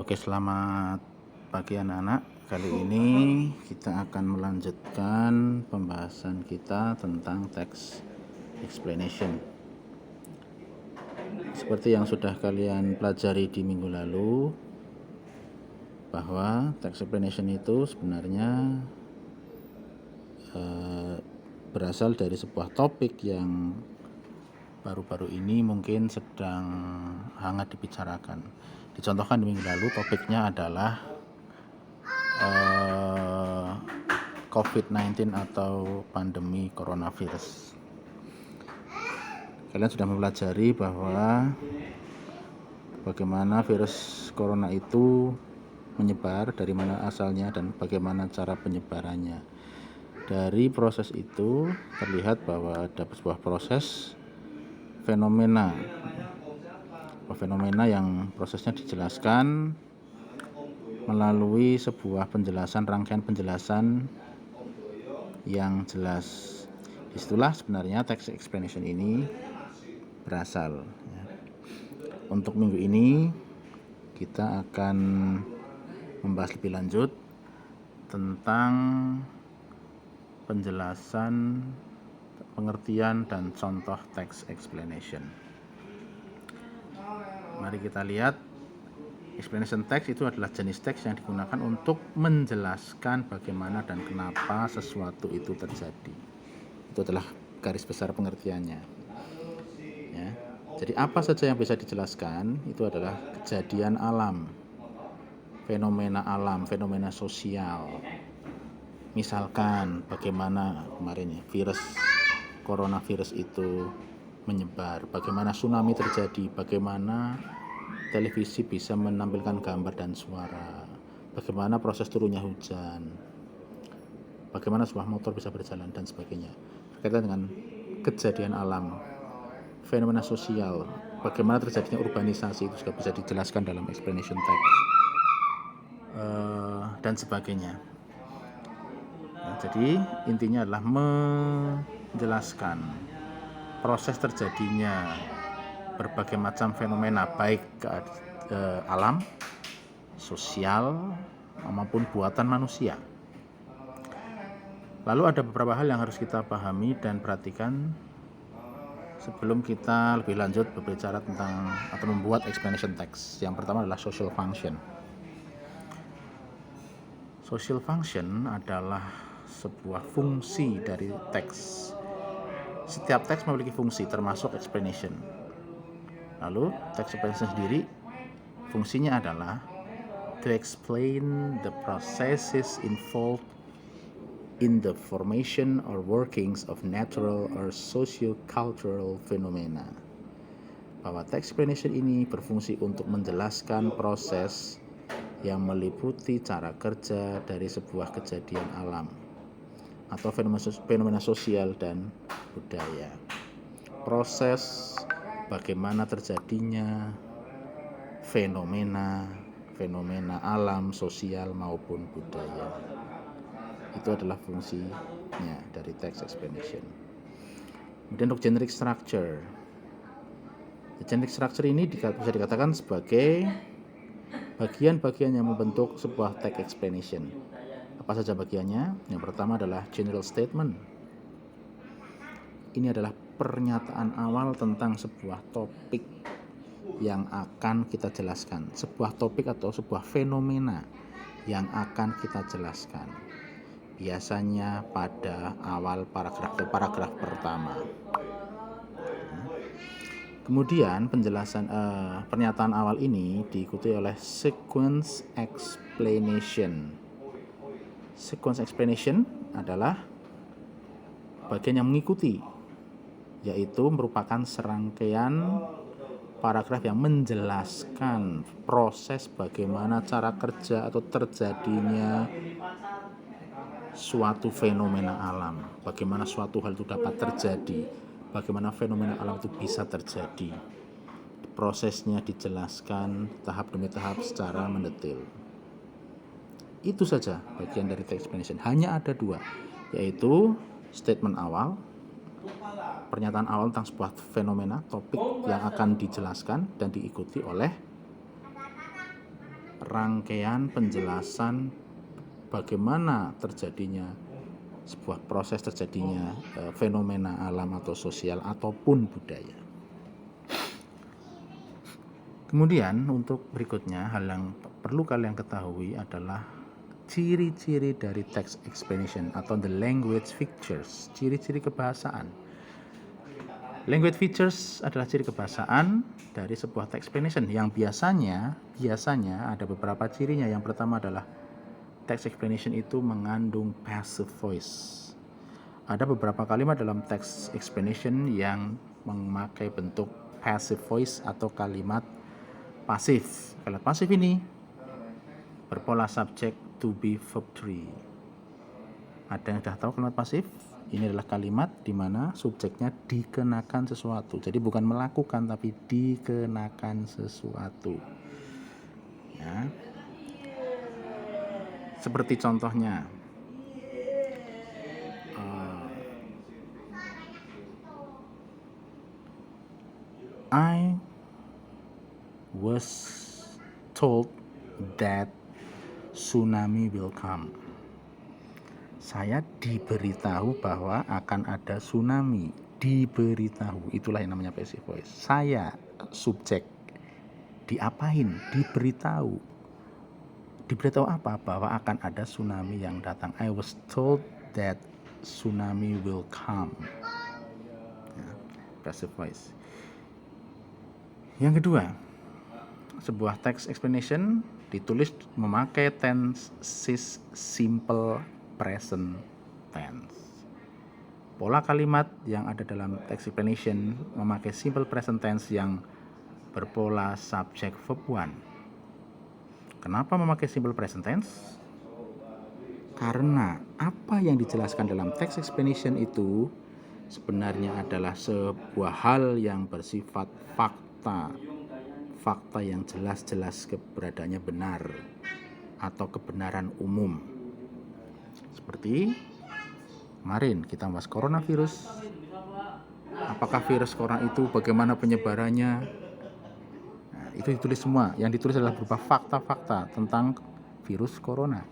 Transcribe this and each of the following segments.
Oke, selamat pagi anak-anak. Kali ini kita akan melanjutkan pembahasan kita tentang text explanation. Seperti yang sudah kalian pelajari di minggu lalu, bahwa text explanation itu sebenarnya berasal dari sebuah topik yang baru-baru ini mungkin sedang hangat dibicarakan. Dicontohkan di minggu lalu, topiknya adalah COVID-19 atau pandemi coronavirus. Kalian sudah mempelajari bahwa bagaimana virus corona itu menyebar, dari mana asalnya, dan bagaimana cara penyebarannya. Dari proses itu terlihat bahwa ada sebuah proses fenomena yang prosesnya dijelaskan melalui sebuah penjelasan, rangkaian penjelasan yang jelas. Disitulah sebenarnya text explanation ini berasal. Untuk minggu ini kita akan membahas lebih lanjut tentang penjelasan, pengertian, dan contoh text explanation. Mari kita lihat. Explanation text itu adalah jenis teks yang digunakan untuk menjelaskan bagaimana dan kenapa sesuatu itu terjadi. Itu adalah garis besar pengertiannya. Ya. Jadi apa saja yang bisa dijelaskan itu adalah kejadian alam, fenomena sosial. Misalkan bagaimana kemarin coronavirus itu menyebar, bagaimana tsunami terjadi, bagaimana televisi bisa menampilkan gambar dan suara, bagaimana proses turunnya hujan, bagaimana sebuah motor bisa berjalan, dan sebagainya. Berkaitan dengan kejadian alam, fenomena sosial, bagaimana terjadinya urbanisasi, itu juga bisa dijelaskan dalam explanation text, dan sebagainya. Jadi intinya adalah menjelaskan proses terjadinya berbagai macam fenomena, baik alam, sosial, maupun buatan manusia. Lalu ada beberapa hal yang harus kita pahami dan perhatikan sebelum kita lebih lanjut berbicara tentang atau membuat explanation text. Yang pertama adalah social function. Social function adalah sebuah fungsi dari teks. Setiap teks memiliki fungsi, termasuk explanation. Lalu text explanation sendiri fungsinya adalah to explain the processes involved in the formation or workings of natural or socio-cultural phenomena. Bahwa text explanation ini berfungsi untuk menjelaskan proses yang meliputi cara kerja dari sebuah kejadian alam atau fenomena sosial dan budaya. Proses bagaimana terjadinya fenomena alam, sosial, maupun budaya. Itu adalah fungsinya dari text explanation. Kemudian untuk generic structure. Generic structure ini bisa dikatakan sebagai bagian-bagian yang membentuk sebuah text explanation. Apa saja bagiannya? Yang pertama adalah general statement. Ini adalah pernyataan awal tentang sebuah topik yang akan kita jelaskan. Sebuah topik atau sebuah fenomena yang akan kita jelaskan. Biasanya pada awal paragraf pertama. Kemudian pernyataan awal ini diikuti oleh sequence explanation. Sequence explanation adalah bagian yang mengikuti, yaitu merupakan serangkaian paragraf yang menjelaskan proses bagaimana cara kerja atau terjadinya suatu fenomena alam, bagaimana suatu hal itu dapat terjadi, bagaimana fenomena alam itu bisa terjadi. Prosesnya dijelaskan tahap demi tahap secara mendetail. Itu saja bagian dari text explanation. Hanya ada dua, yaitu statement awal, pernyataan awal tentang sebuah fenomena, topik yang akan dijelaskan dan diikuti oleh rangkaian penjelasan bagaimana terjadinya sebuah proses terjadinya fenomena alam atau sosial ataupun budaya. Kemudian untuk berikutnya, hal yang perlu kalian ketahui adalah ciri-ciri dari text explanation atau the language features, ciri-ciri kebahasaan. Language features adalah ciri kebahasaan dari sebuah text explanation yang biasanya ada beberapa cirinya. Yang pertama adalah text explanation itu mengandung passive voice. Ada beberapa kalimat dalam text explanation yang memakai bentuk passive voice atau kalimat pasif. Kalimat pasif ini berpola subject to be verb 3. Ada yang sudah tahu kalimat pasif? Ini adalah kalimat di mana subjeknya dikenakan sesuatu. Jadi bukan melakukan tapi dikenakan sesuatu. Ya. Seperti contohnya, I was told that tsunami will come. Saya diberitahu bahwa akan ada tsunami. Diberitahu, itulah yang namanya passive voice. Saya, subjek, diapain? Diberitahu. Diberitahu apa? Bahwa akan ada tsunami yang datang. I was told that tsunami will come. Ya, passive voice. Yang kedua, sebuah text explanation ditulis memakai tenses simple present tense. Pola kalimat yang ada dalam text explanation memakai simple present tense yang berpola subject verb 1. Kenapa memakai simple present tense? Karena apa yang dijelaskan dalam text explanation itu sebenarnya adalah sebuah hal yang bersifat fakta yang jelas-jelas keberadaannya benar atau kebenaran umum. Seperti kemarin kita bahas coronavirus. Apakah virus corona itu, bagaimana penyebarannya? Nah, itu ditulis semua. Yang ditulis adalah berupa fakta-fakta tentang virus corona.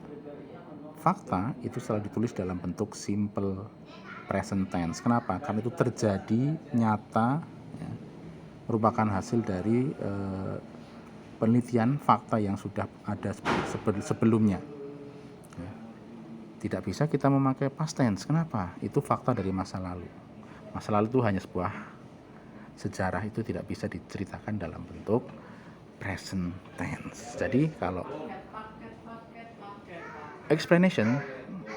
Fakta itu selalu ditulis dalam bentuk simple present tense. Kenapa? Karena itu terjadi nyata, ya, merupakan hasil dari penelitian fakta yang sudah ada sebelumnya. Ya. Tidak bisa kita memakai past tense. Kenapa? Itu fakta dari masa lalu. Masa lalu itu hanya sebuah sejarah, itu tidak bisa diceritakan dalam bentuk present tense. Jadi kalau explanation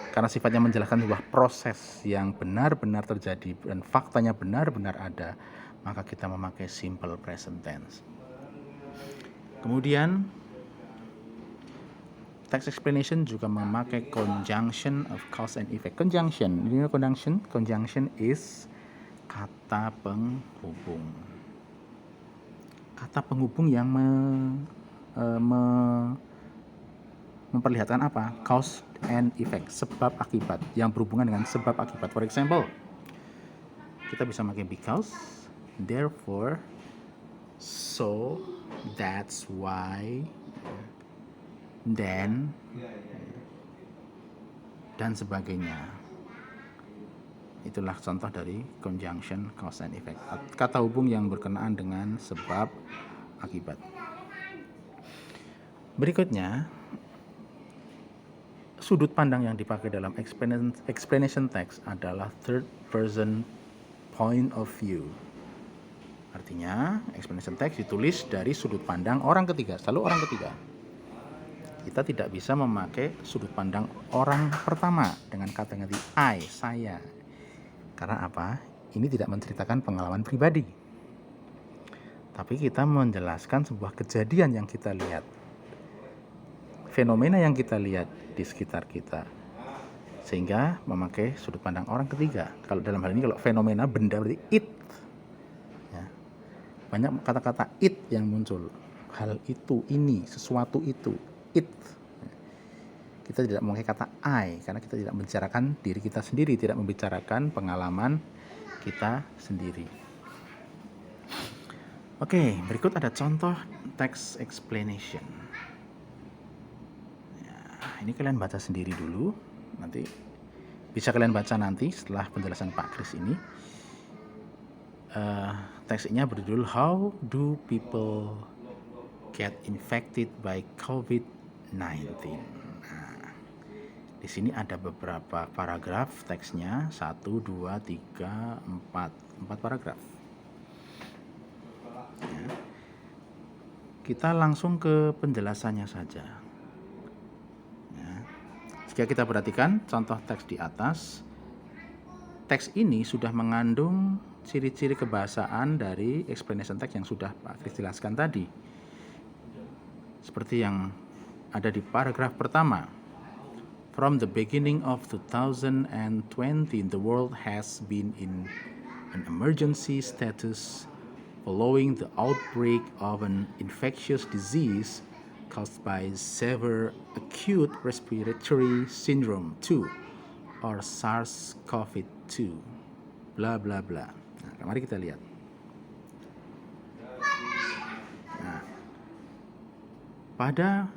karena sifatnya menjelaskan sebuah proses yang benar-benar terjadi dan faktanya benar-benar ada, maka kita memakai simple present tense. Kemudian text explanation juga memakai conjunction of cause and effect. Conjunction is kata penghubung. Kata penghubung yang memperlihatkan apa? Cause and effect, sebab akibat, yang berhubungan dengan sebab akibat. For example, kita bisa pakai because, therefore, so, that's why, then, dan sebagainya. Itulah contoh dari conjunction cause and effect, kata hubung yang berkenaan dengan sebab akibat. Berikutnya, sudut pandang yang dipakai dalam explanation text adalah third person point of view. Artinya, explanation text ditulis dari sudut pandang orang ketiga, selalu orang ketiga. Kita tidak bisa memakai sudut pandang orang pertama dengan kata ganti I, saya. Karena apa? Ini tidak menceritakan pengalaman pribadi. Tapi kita menjelaskan sebuah kejadian yang kita lihat. Fenomena yang kita lihat di sekitar kita. Sehingga memakai sudut pandang orang ketiga. Kalau dalam hal ini, kalau fenomena benda berarti it. Ya. Banyak kata-kata it yang muncul. Hal itu, ini, sesuatu itu, it. Kita tidak memakai kata I karena kita tidak membicarakan diri kita sendiri, tidak membicarakan pengalaman kita sendiri. Oke, berikut ada contoh text explanation. Ini kalian baca sendiri dulu, nanti bisa kalian baca nanti setelah penjelasan Pak Kris ini. Teksnya berjudul How Do People Get Infected by COVID-19. Di sini ada beberapa paragraf teksnya, 1, 2, 3, 4 paragraf. Ya. Kita langsung ke penjelasannya saja. Ya. Jika kita perhatikan contoh teks di atas, teks ini sudah mengandung ciri-ciri kebahasaan dari explanation text yang sudah Pak Kris jelaskan tadi. Seperti yang ada di paragraf pertama. From the beginning of 2020, the world has been in an emergency status following the outbreak of an infectious disease caused by severe acute respiratory syndrome 2 or SARS-CoV-2. Bla bla bla. Nah, mari kita lihat. Nah, pada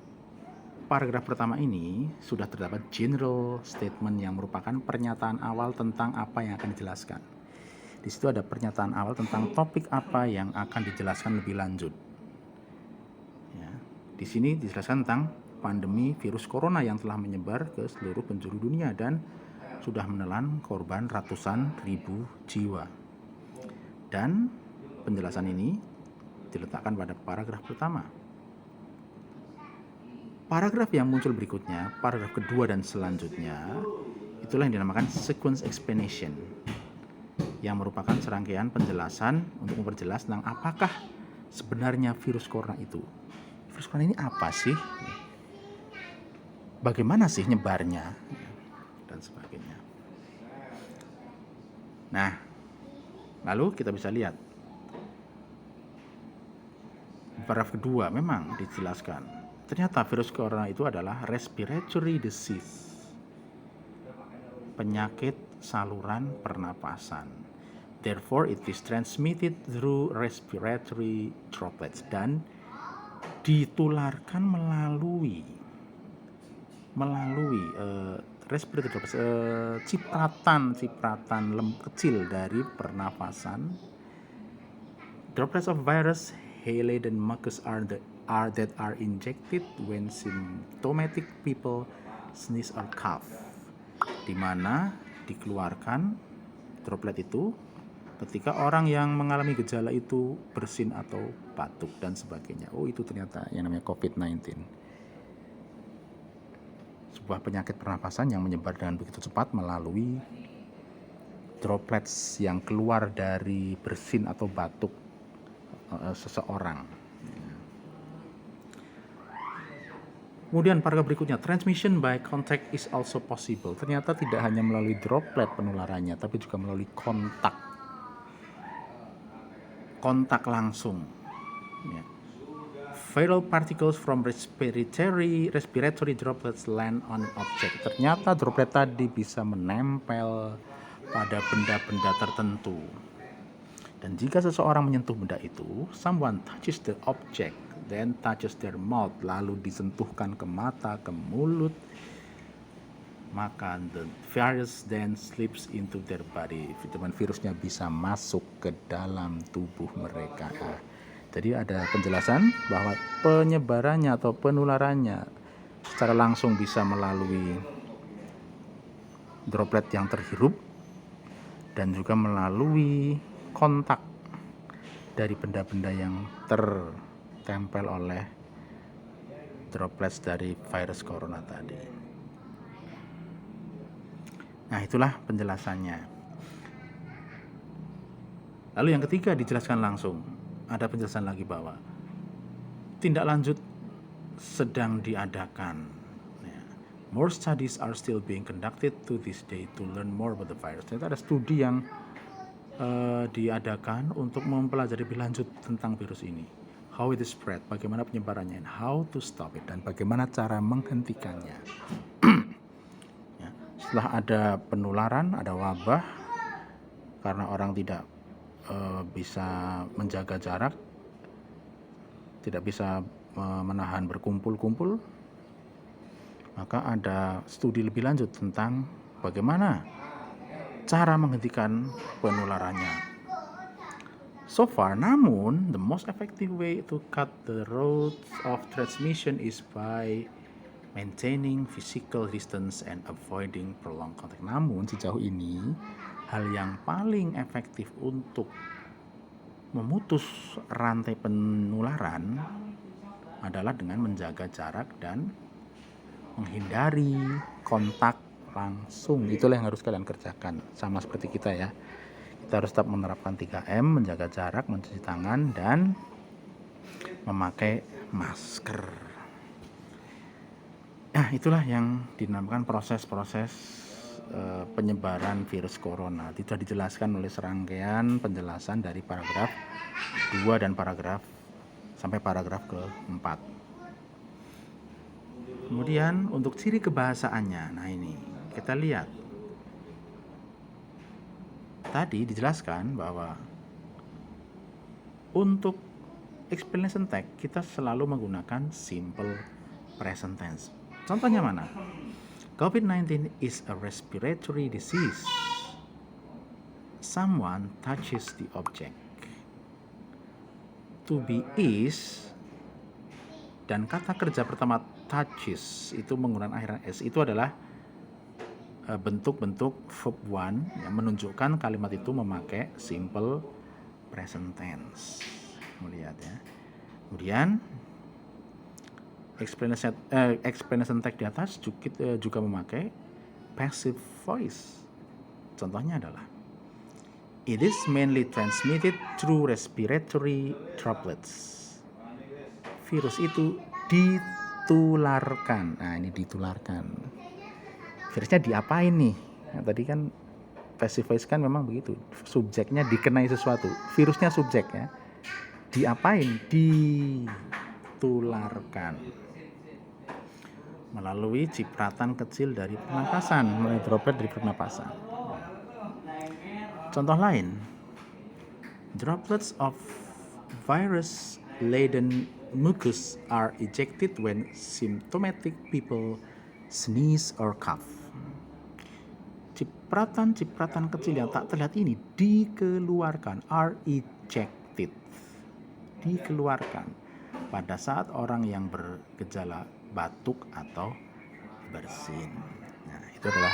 paragraf pertama ini sudah terdapat general statement yang merupakan pernyataan awal tentang apa yang akan dijelaskan. Di situ ada pernyataan awal tentang topik apa yang akan dijelaskan lebih lanjut. Ya, di sini dijelaskan tentang pandemi virus corona yang telah menyebar ke seluruh penjuru dunia dan sudah menelan korban ratusan ribu jiwa. Dan penjelasan ini diletakkan pada paragraf pertama. Paragraf yang muncul berikutnya, paragraf kedua dan selanjutnya, itulah yang dinamakan sequence explanation, yang merupakan serangkaian penjelasan untuk memperjelas tentang apakah sebenarnya virus corona itu. Virus corona ini apa sih? Bagaimana sih nyebarnya? Dan sebagainya. Nah, lalu kita bisa lihat. Paragraf kedua memang dijelaskan. Ternyata virus corona itu adalah respiratory disease, penyakit saluran pernapasan. Therefore, it is transmitted through respiratory droplets dan ditularkan melalui respiratory droplets, cipratan kecil dari pernapasan. Droplets of virus Haley dan mucus that are injected when symptomatic people sneeze or cough, di mana dikeluarkan droplet itu ketika orang yang mengalami gejala itu bersin atau batuk dan sebagainya. Oh, itu ternyata yang namanya COVID-19, sebuah penyakit pernapasan yang menyebar dengan begitu cepat melalui droplets yang keluar dari bersin atau batuk seseorang. Kemudian paragraf berikutnya, transmission by contact is also possible. Ternyata tidak hanya melalui droplet penularannya, tapi juga melalui kontak langsung. Ya. Viral particles from respiratory droplets land on object. Ternyata droplet tadi bisa menempel pada benda-benda tertentu. Dan jika seseorang menyentuh benda itu, someone touches the object, then touches their mouth, lalu disentuhkan ke mata, ke mulut, maka the virus then slips into their body. Dan virusnya bisa masuk ke dalam tubuh mereka. Jadi ada penjelasan bahwa penyebarannya atau penularannya secara langsung bisa melalui droplet yang terhirup dan juga melalui kontak dari benda-benda yang tertempel oleh droplets dari virus corona tadi. Nah, itulah penjelasannya. Lalu yang ketiga dijelaskan langsung. Ada penjelasan lagi bahwa tindak lanjut sedang diadakan. More studies are still being conducted to this day to learn more about the virus. Ternyata ada studi yang diadakan untuk mempelajari lebih lanjut tentang virus ini. How it is spread, bagaimana penyebarannya, and how to stop it, dan bagaimana cara menghentikannya. Ya, setelah ada penularan, ada wabah, karena orang tidak bisa menjaga jarak, tidak bisa menahan berkumpul-kumpul, maka ada studi lebih lanjut tentang bagaimana cara menghentikan penularannya. So far, namun, the most effective way to cut the route of transmission is by maintaining physical distance and avoiding prolonged contact. Namun, sejauh ini, hal yang paling efektif untuk memutus rantai penularan adalah dengan menjaga jarak dan menghindari kontak langsung. Itulah yang harus kalian kerjakan, sama seperti kita ya. Kita harus tetap menerapkan 3M, menjaga jarak, mencuci tangan, dan memakai masker. Nah, itulah yang dinamakan proses-proses penyebaran virus corona. Tidak dijelaskan oleh serangkaian penjelasan dari paragraf 2 dan paragraf sampai paragraf ke-4. Kemudian untuk ciri kebahasaannya, nah ini kita lihat. Tadi dijelaskan bahwa untuk explanation text kita selalu menggunakan simple present tense. Contohnya mana? COVID-19 is a respiratory disease. Someone touches the object. To be is, dan kata kerja pertama touches itu menggunakan akhiran s, itu adalah bentuk-bentuk verb one yang menunjukkan kalimat itu memakai simple present tense. Melihat ya. Kemudian explanation text di atas juga memakai passive voice. Contohnya adalah it is mainly transmitted through respiratory droplets. Virus itu ditularkan. Nah, ini ditularkan. Virusnya diapain nih? Nah, tadi kan passive voice kan memang begitu. Subjeknya dikenai sesuatu. Virusnya subjek ya. Diapain? Ditularkan. Melalui cipratan kecil dari pernapasan, melalui droplet dari pernapasan. Contoh lain. Droplets of virus-laden mucus are ejected when symptomatic people sneeze or cough. Cipratan-cipratan kecil yang tak terlihat ini dikeluarkan, are ejected, dikeluarkan pada saat orang yang bergejala batuk atau bersin. Nah, itu adalah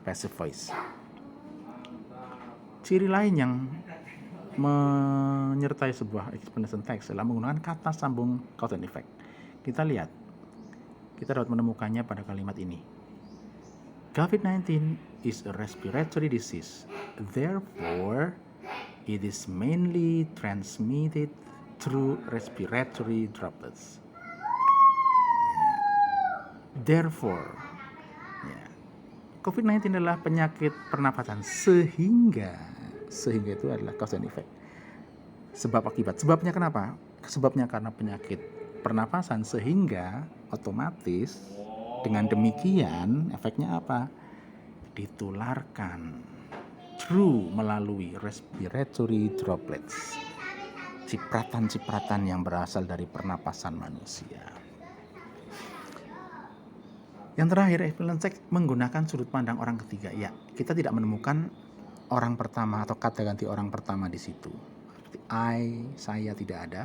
passive voice. Ciri lain yang menyertai sebuah explanation text adalah menggunakan kata sambung cause and effect. Kita lihat, kita dapat menemukannya pada kalimat ini. COVID-19 is a respiratory disease. Therefore, it is mainly transmitted through respiratory droplets. Therefore, COVID-19 adalah penyakit pernapasan sehingga itu adalah cause and effect. Sebab akibat. Sebabnya kenapa? Sebabnya karena penyakit pernapasan sehingga otomatis dengan demikian efeknya apa? Ditularkan through, melalui respiratory droplets. Cipratan-cipratan yang berasal dari pernapasan manusia. Yang terakhir, explanation text menggunakan sudut pandang orang ketiga. Ya, kita tidak menemukan orang pertama atau kata ganti orang pertama di situ. I, saya tidak ada.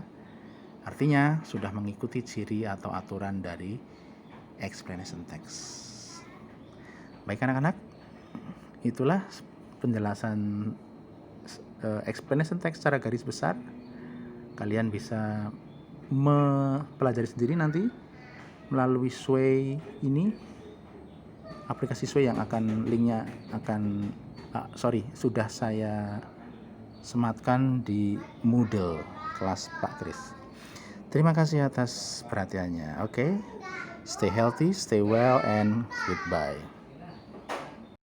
Artinya sudah mengikuti ciri atau aturan dari explanation text. Baik anak-anak, itulah penjelasan explanation text secara garis besar. Kalian bisa mempelajari sendiri nanti melalui Sway ini, aplikasi Sway yang akan linknya akan sudah saya sematkan di Moodle kelas Pak Kris. Terima kasih atas perhatiannya. Oke. Stay healthy, stay well, and goodbye.